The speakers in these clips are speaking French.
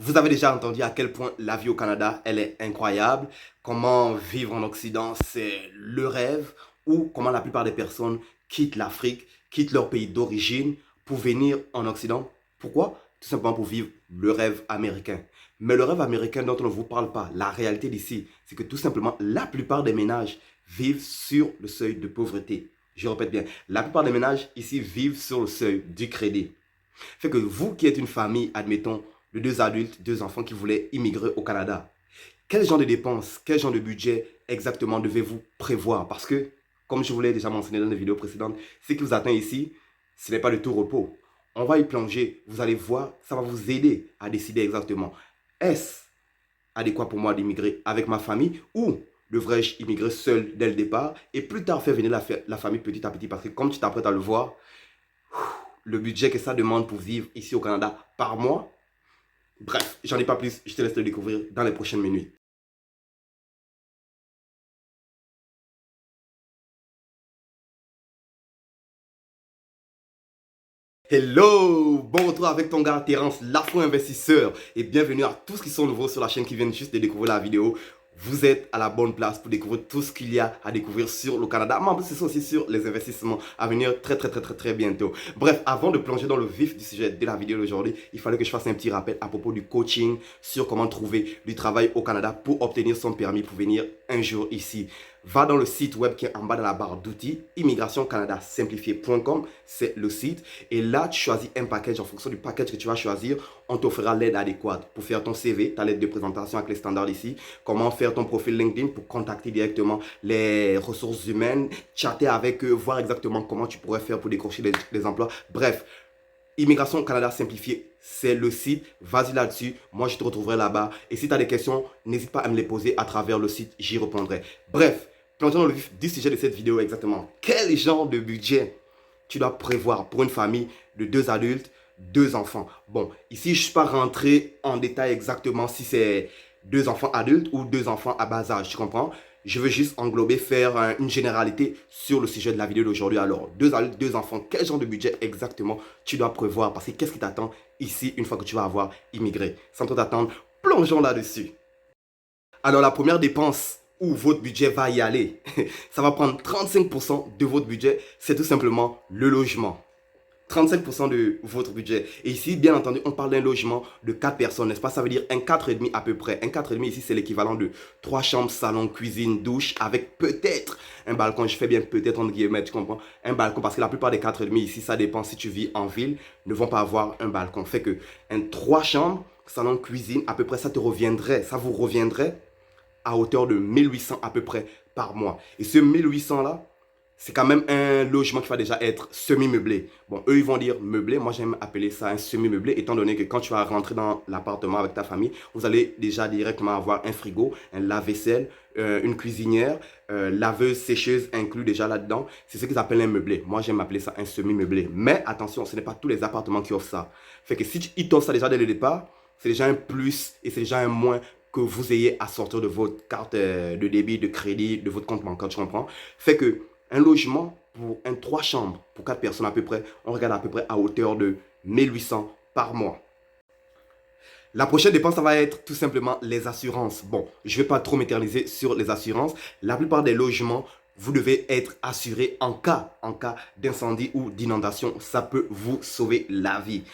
Vous avez déjà entendu à quel point la vie au Canada, elle est incroyable, comment vivre en Occident, c'est le rêve, ou comment la plupart des personnes quittent l'Afrique, quittent leur pays d'origine pour venir en Occident. Pourquoi? Tout simplement pour vivre le rêve américain. Mais le rêve américain dont on ne vous parle pas, la réalité d'ici, c'est que tout simplement, la plupart des ménages vivent sur le seuil de pauvreté. Je répète bien, la plupart des ménages ici vivent sur le seuil du crédit. Fait que vous qui êtes une famille, admettons, de deux adultes, deux enfants qui voulaient immigrer au Canada, quel genre de dépenses, quel genre de budget exactement devez-vous prévoir? Parce que, comme je vous l'ai déjà mentionné dans les vidéos précédentes, ce qui vous attend ici, ce n'est pas du tout repos. On va y plonger, vous allez voir, ça va vous aider à décider exactement, est-ce adéquat pour moi d'immigrer avec ma famille ou devrais-je immigrer seul dès le départ et plus tard faire venir la famille petit à petit? Parce que comme tu t'apprêtes à le voir, le budget que ça demande pour vivre ici au Canada par mois. Bref, j'en ai pas plus, je te laisse le découvrir dans les prochaines minutes. Hello, bon retour avec ton gars Terence, l'afro-investisseur, et bienvenue à tous qui sont nouveaux sur la chaîne qui viennent juste de découvrir la vidéo. Vous êtes à la bonne place pour découvrir tout ce qu'il y a à découvrir sur le Canada, mais en plus c'est aussi sur les investissements à venir très bientôt. Bref, avant de plonger dans le vif du sujet de la vidéo d'aujourd'hui, il fallait que je fasse un petit rappel à propos du coaching sur comment trouver du travail au Canada pour obtenir son permis pour venir un jour ici. Va dans le site web qui est en bas dans la barre d'outils, immigrationcanadasimplifié.com, c'est le site. Et là, tu choisis un package. En fonction du package que tu vas choisir, on t'offrira l'aide adéquate pour faire ton CV, ta lettre de présentation avec les standards ici, comment faire ton profil LinkedIn pour contacter directement les ressources humaines, chatter avec eux, voir exactement comment tu pourrais faire pour décrocher des emplois. Bref, Immigration Canada Simplifié, c'est le site. Vas-y là-dessus. Moi, je te retrouverai là-bas. Et si tu as des questions, n'hésite pas à me les poser à travers le site. J'y répondrai. Bref, plongeons dans le vif du sujet de cette vidéo exactement. Quel genre de budget tu dois prévoir pour une famille de deux adultes, deux enfants? Bon, ici, je ne suis pas rentré en détail exactement si c'est deux enfants adultes ou deux enfants à bas âge. Tu comprends? Je veux juste englober, faire une généralité sur le sujet de la vidéo d'aujourd'hui. Alors, deux adultes, deux enfants, quel genre de budget exactement tu dois prévoir? Parce que qu'est-ce qui t'attend ici une fois que tu vas avoir immigré? Sans trop t'attendre, plongeons là-dessus. Alors, la première dépense où votre budget va y aller, ça va prendre 35% de votre budget, c'est tout simplement le logement. 35% de votre budget. Et ici, bien entendu, on parle d'un logement de 4 personnes, n'est-ce pas? Ça veut dire un 4,5 à peu près. Un 4,5 ici, c'est l'équivalent de 3 chambres, salon, cuisine, douche, avec peut-être un balcon. Je fais bien peut-être entre guillemets, tu comprends? Un balcon, parce que la plupart des 4,5 ici, ça dépend si tu vis en ville, ne vont pas avoir un balcon. Fait que un 3 chambres, salon, cuisine, à peu près, ça vous reviendrait à hauteur de 1800 à peu près par mois. Et ce 1800 là, c'est quand même un logement qui va déjà être semi-meublé. Bon, eux, ils vont dire meublé. Moi, j'aime appeler ça un semi-meublé, étant donné que quand tu vas rentrer dans l'appartement avec ta famille, vous allez déjà directement avoir un frigo, un lave-vaisselle, une cuisinière, laveuse, sécheuse inclus déjà là-dedans. C'est ce qu'ils appellent un meublé. Moi, j'aime appeler ça un semi-meublé. Mais attention, ce n'est pas tous les appartements qui offrent ça. Fait que si ils t'offrent ça déjà dès le départ, c'est déjà un plus et c'est déjà un moins que vous ayez à sortir de votre carte de débit, de crédit, de votre compte bancaire, tu comprends? Fait que un logement pour un 3 chambres, pour 4 personnes à peu près, on regarde à peu près à hauteur de 1800 par mois. La prochaine dépense, ça va être tout simplement les assurances. Bon, je ne vais pas trop m'éterniser sur les assurances. La plupart des logements, vous devez être assuré en cas d'incendie ou d'inondation. Ça peut vous sauver la vie.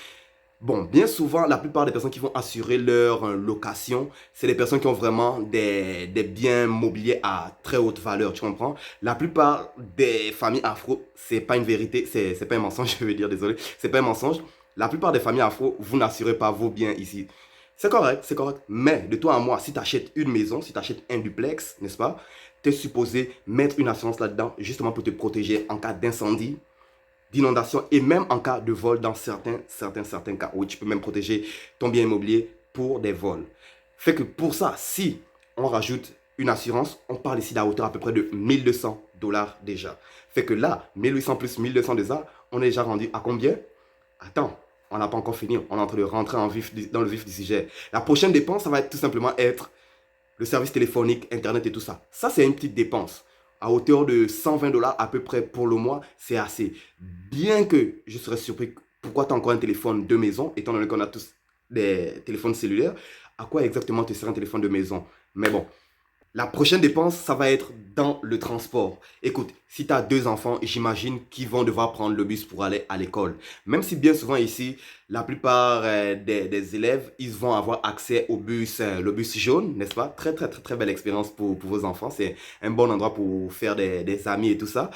Bon, bien souvent, la plupart des personnes qui vont assurer leur location, c'est des personnes qui ont vraiment des biens mobiliers à très haute valeur, tu comprends? La plupart des familles afro, c'est pas une vérité, c'est pas un mensonge, je veux dire, désolé, c'est pas un mensonge. La plupart des familles afro, vous n'assurez pas vos biens ici. C'est correct. Mais de toi à moi, si tu achètes une maison, si tu achètes un duplex, n'est-ce pas? Tu es supposé mettre une assurance là-dedans, justement pour te protéger en cas d'incendie, d'inondation et même en cas de vol dans certains cas où tu peux même protéger ton bien immobilier pour des vols. Fait que pour ça, si on rajoute une assurance, on parle ici d'à hauteur à peu près de 1200$ déjà. Fait que là, 1800 plus 1200 déjà, on est déjà rendu à combien? Attends, on n'a pas encore fini, on est en train de rentrer dans le vif du sujet. La prochaine dépense, ça va être tout simplement être le service téléphonique, internet et tout ça. Ça, c'est une petite dépense. À hauteur de 120$ à peu près pour le mois, c'est assez. Bien que je serais surpris, pourquoi tu as encore un téléphone de maison, étant donné qu'on a tous des téléphones cellulaires, à quoi exactement te sert un téléphone de maison? Mais bon, la prochaine dépense, ça va être dans le transport. Écoute, si tu as 2 enfants, j'imagine qu'ils vont devoir prendre le bus pour aller à l'école. Même si bien souvent ici, la plupart des élèves, ils vont avoir accès au bus, le bus jaune, n'est-ce pas? Très, très, très, très belle expérience pour vos enfants. C'est un bon endroit pour faire des amis et tout ça.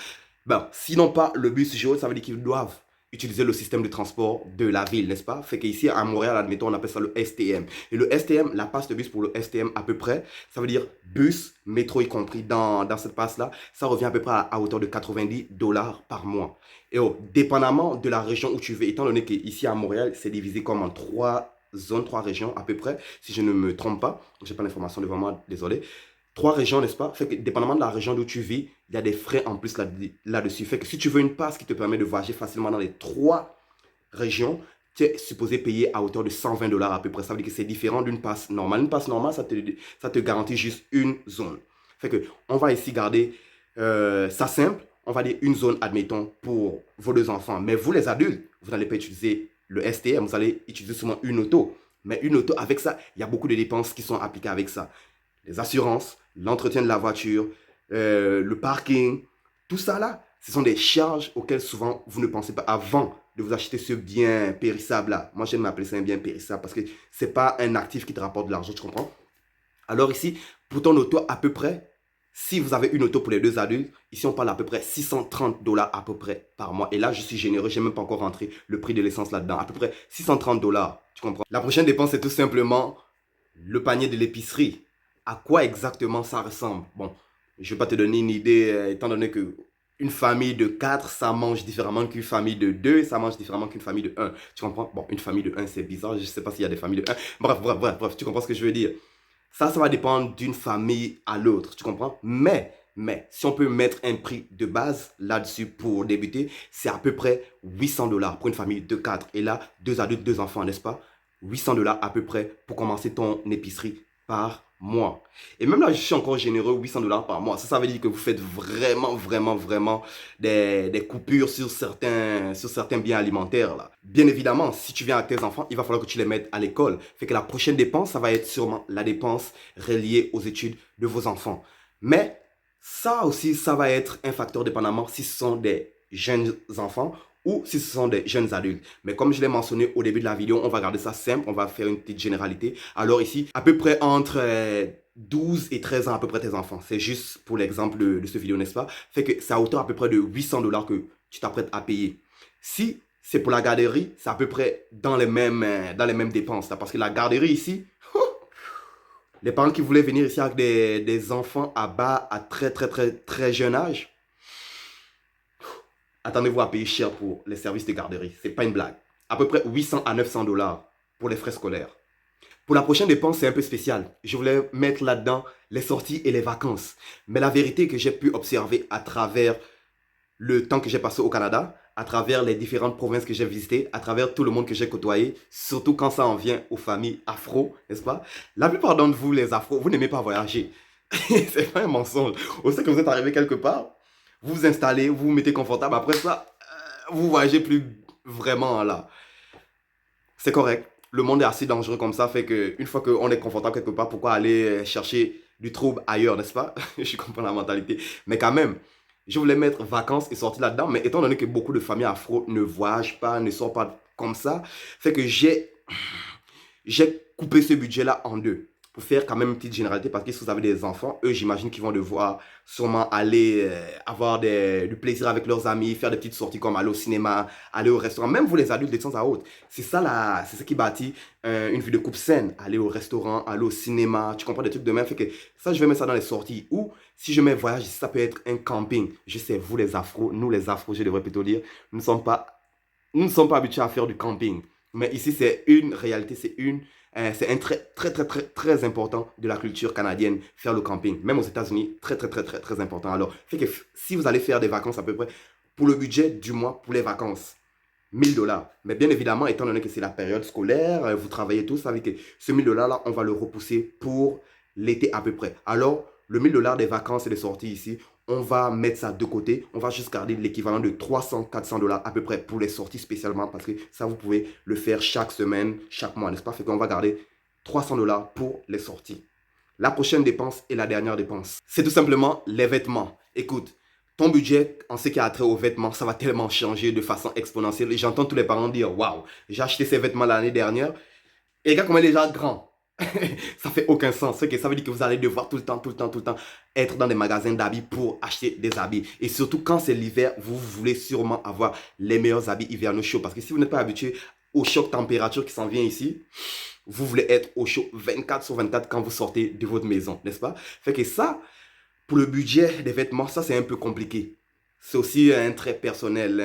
Ben, sinon pas le bus jaune, ça veut dire qu'ils doivent utiliser le système de transport de la ville, n'est-ce pas? Fait qu'ici, à Montréal, admettons, on appelle ça le STM. Et le STM, la passe de bus pour le STM, à peu près, ça veut dire bus, métro y compris dans cette passe-là, ça revient à peu près à hauteur de 90 dollars par mois. Et oh, dépendamment de la région où tu veux, étant donné qu'ici à Montréal, c'est divisé comme en 3 zones, 3 régions à peu près, si je ne me trompe pas, j'ai pas l'information devant moi, désolé. 3 régions, n'est-ce pas? Fait que dépendamment de la région d'où tu vis, il y a des frais en plus là-dessus. Fait que si tu veux une passe qui te permet de voyager facilement dans les 3 régions, tu es supposé payer à hauteur de 120 dollars à peu près. Ça veut dire que c'est différent d'une passe normale. Une passe normale, ça te garantit juste une zone. Fait que on va ici garder ça simple. On va dire une zone, admettons, pour vos 2 enfants. Mais vous, les adultes, vous n'allez pas utiliser le STM, vous allez utiliser seulement une auto. Mais une auto, avec ça, il y a beaucoup de dépenses qui sont appliquées avec ça. Les assurances, l'entretien de la voiture, le parking, tout ça là, ce sont des charges auxquelles souvent vous ne pensez pas avant de vous acheter ce bien périssable là. Moi j'aime m'appeler ça un bien périssable parce que ce n'est pas un actif qui te rapporte de l'argent, tu comprends? Alors ici, pour ton auto à peu près, si vous avez une auto pour les 2 adultes, ici on parle à peu près 630 dollars à peu près par mois. Et là je suis généreux, je n'ai même pas encore rentré le prix de l'essence là-dedans. À peu près 630 dollars, tu comprends? La prochaine dépense c'est tout simplement le panier de l'épicerie. À quoi exactement ça ressemble? Bon, je ne vais pas te donner une idée, étant donné que une famille de 4, ça mange différemment qu'une famille de 2, ça mange différemment qu'une famille de 1. Tu comprends? Bon, une famille de 1, c'est bizarre, je ne sais pas s'il y a des familles de 1. Bref, tu comprends ce que je veux dire? Ça va dépendre d'une famille à l'autre, tu comprends? Mais, si on peut mettre un prix de base là-dessus pour débuter, c'est à peu près 800 dollars pour une famille de 4. Et là, 2 adultes, 2 enfants, n'est-ce pas? 800 dollars à peu près pour commencer ton épicerie par mois. Et même là, je suis encore généreux, 800 dollars par mois. Ça veut dire que vous faites vraiment, vraiment, vraiment des coupures sur certains biens alimentaires là. Bien évidemment, si tu viens avec tes enfants, il va falloir que tu les mettes à l'école. Fait que la prochaine dépense, ça va être sûrement la dépense reliée aux études de vos enfants. Mais ça aussi, ça va être un facteur dépendamment si ce sont des jeunes enfants ou si ce sont des jeunes adultes. Mais comme je l'ai mentionné au début de la vidéo, on va garder ça simple, on va faire une petite généralité. Alors ici, à peu près entre 12 et 13 ans à peu près tes enfants. C'est juste pour l'exemple de cette vidéo, n'est-ce pas? Fait que c'est à hauteur à peu près de 800 dollars que tu t'apprêtes à payer. Si c'est pour la garderie, c'est à peu près dans les mêmes dépenses. Là, parce que la garderie ici, les parents qui voulaient venir ici avec des enfants à bas, à très très très très jeune âge, attendez-vous à payer cher pour les services de garderie. C'est pas une blague. À peu près 800 à 900 dollars pour les frais scolaires. Pour la prochaine dépense, c'est un peu spécial. Je voulais mettre là-dedans les sorties et les vacances. Mais la vérité que j'ai pu observer à travers le temps que j'ai passé au Canada, à travers les différentes provinces que j'ai visitées, à travers tout le monde que j'ai côtoyé, surtout quand ça en vient aux familles afro, n'est-ce pas? La plupart d'entre vous, les afros, vous n'aimez pas voyager. C'est pas un mensonge. Au sait que vous êtes arrivé quelque part, vous vous installez, vous vous mettez confortable. Après ça, vous voyagez plus vraiment là. C'est correct. Le monde est assez dangereux comme ça, fait que une fois qu'on est confortable quelque part, pourquoi aller chercher du trouble ailleurs, n'est-ce pas? Je comprends la mentalité. Mais quand même, je voulais mettre vacances et sorties là-dedans, mais étant donné que beaucoup de familles afro ne voyagent pas, ne sortent pas comme ça, fait que j'ai coupé ce budget-là en deux. Pour faire quand même une petite généralité, parce que si vous avez des enfants, eux, j'imagine qu'ils vont devoir sûrement aller avoir du plaisir avec leurs amis, faire des petites sorties comme aller au cinéma, aller au restaurant, même vous les adultes de temps à autre. C'est ça là, c'est ce qui bâtit une vie de couple saine. Aller au restaurant, aller au cinéma, tu comprends des trucs de même. Fait que ça, je vais mettre ça dans les sorties. Ou si je mets voyage, ça peut être un camping. Je sais, vous les afros, nous les afros, je devrais plutôt dire, nous ne sommes pas habitués à faire du camping. Mais ici, c'est une réalité, c'est un très, très, très, très, très important de la culture canadienne, faire le camping. Même aux États-Unis, très, très, très, très, très important. Alors, fait que si vous allez faire des vacances à peu près, pour le budget du mois, pour les vacances, 1000 dollars. Mais bien évidemment, étant donné que c'est la période scolaire, vous travaillez tous, ça veut dire que ce 1000 dollars là, on va le repousser pour l'été à peu près. Alors, le 1000 dollars des vacances et des sorties ici, on va mettre ça de côté. On va juste garder l'équivalent de 300-400 $ à peu près pour les sorties spécialement parce que ça, vous pouvez le faire chaque semaine, chaque mois, n'est-ce pas? Fait qu'on va garder 300 $ pour les sorties. La prochaine dépense et la dernière dépense, c'est tout simplement les vêtements. Écoute, ton budget, en ce qui a trait aux vêtements, ça va tellement changer de façon exponentielle. Et j'entends tous les parents dire, waouh, j'ai acheté ces vêtements l'année dernière. Et regarde comment il est déjà grand. Ça fait aucun sens. Okay? Ça veut dire que vous allez devoir tout le temps être dans des magasins d'habits pour acheter des habits. Et surtout quand c'est l'hiver, vous voulez sûrement avoir les meilleurs habits hivernaux chauds. Parce que si vous n'êtes pas habitué au choc température qui s'en vient ici, vous voulez être au chaud 24/24 quand vous sortez de votre maison, n'est-ce pas? Fait que ça, pour le budget des vêtements, ça c'est un peu compliqué. C'est aussi un trait personnel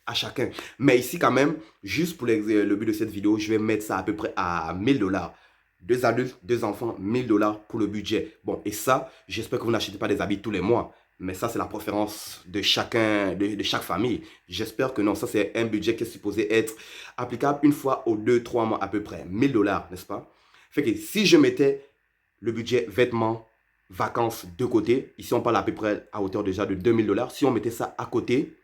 à chacun. Mais ici quand même, juste pour le but de cette vidéo, je vais mettre ça à peu près à 1000 $. Deux adultes, deux enfants, 1000 $ pour le budget. Bon, et ça, j'espère que vous n'achetez pas des habits tous les mois. Mais ça, c'est la préférence de chacun, de chaque famille. J'espère que non, ça c'est un budget qui est supposé être applicable une fois aux 2-3 mois à peu près. 1000 $, n'est-ce pas? Fait que si je mettais le budget vêtements, vacances de côté, ici on parle à peu près à hauteur déjà de 2000 $. Si on mettait ça à côté,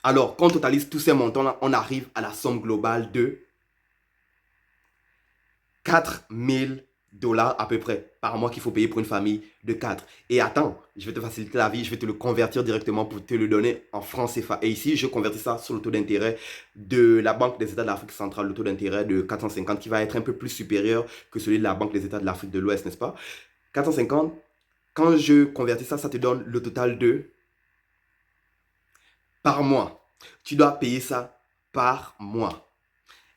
alors quand on totalise tous ces montants-là, on arrive à la somme globale de 4000 $ à peu près par mois qu'il faut payer pour une famille de 4. Et attends, je vais te faciliter la vie, je vais te le convertir directement pour te le donner en francs CFA. Et ici, je convertis ça sur le taux d'intérêt de la Banque des États de l'Afrique centrale, le taux d'intérêt de 450 qui va être un peu plus supérieur que celui de la Banque des États de l'Afrique de l'Ouest, n'est-ce pas? 450, quand je convertis ça, ça te donne le total de par mois. Tu dois payer ça par mois.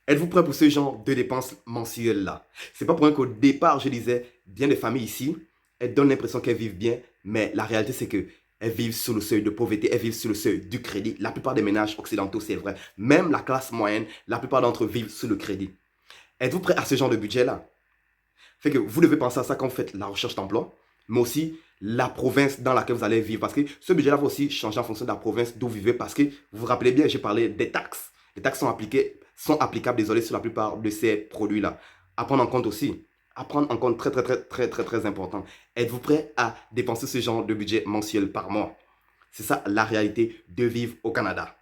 Êtes-vous prêt pour ce genre de dépenses mensuelles-là? C'est pas pour rien qu'au départ, je disais, bien des familles ici, elles donnent l'impression qu'elles vivent bien, mais la réalité, c'est que elles vivent sous le seuil de pauvreté, elles vivent sous le seuil du crédit. La plupart des ménages occidentaux, c'est vrai. Même la classe moyenne, la plupart d'entre eux vivent sous le crédit. Êtes-vous prêt à ce genre de budget-là? Fait que vous devez penser à ça quand vous faites la recherche d'emploi, mais aussi la province dans laquelle vous allez vivre. Parce que ce budget-là va aussi changer en fonction de la province d'où vous vivez. Parce que vous vous rappelez bien, j'ai parlé des taxes. Les taxes sont applicables, désolé, sur la plupart de ces produits-là. À prendre en compte aussi. À prendre en compte très important. Êtes-vous prêt à dépenser ce genre de budget mensuel par mois? C'est ça la réalité de vivre au Canada.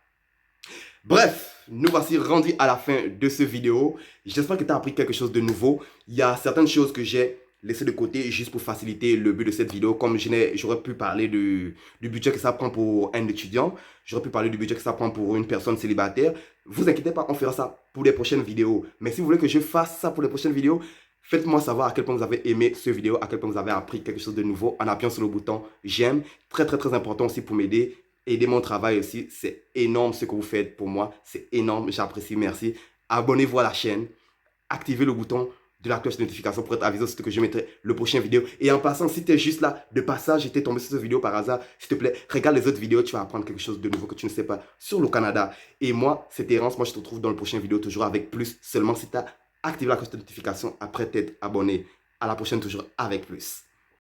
Bref, nous voici rendus à la fin de cette vidéo. J'espère que tu as appris quelque chose de nouveau. Il y a certaines choses que j'ai laissées de côté juste pour faciliter le but de cette vidéo. Comme j'aurais pu parler du budget que ça prend pour un étudiant. J'aurais pu parler du budget que ça prend pour une personne célibataire. Vous inquiétez pas, on fera ça pour les prochaines vidéos. Mais si vous voulez que je fasse ça pour les prochaines vidéos, faites-moi savoir à quel point vous avez aimé cette vidéo, à quel point vous avez appris quelque chose de nouveau en appuyant sur le bouton j'aime. Très important aussi pour m'aider. Aider mon travail aussi, c'est énorme ce que vous faites pour moi, c'est énorme, j'apprécie, merci. Abonnez-vous à la chaîne, activez le bouton de la cloche de notification pour être avisé aussitôt que je mettrai le prochain vidéo. Et en passant, si tu es juste là, de passage, j'étais tombé sur cette vidéo par hasard, s'il te plaît, regarde les autres vidéos, tu vas apprendre quelque chose de nouveau que tu ne sais pas sur le Canada. Et moi, c'est Terence, moi je te retrouve dans le prochain vidéo, toujours avec plus, seulement si tu as activé la cloche de notification après t'être abonné. À la prochaine, toujours avec plus.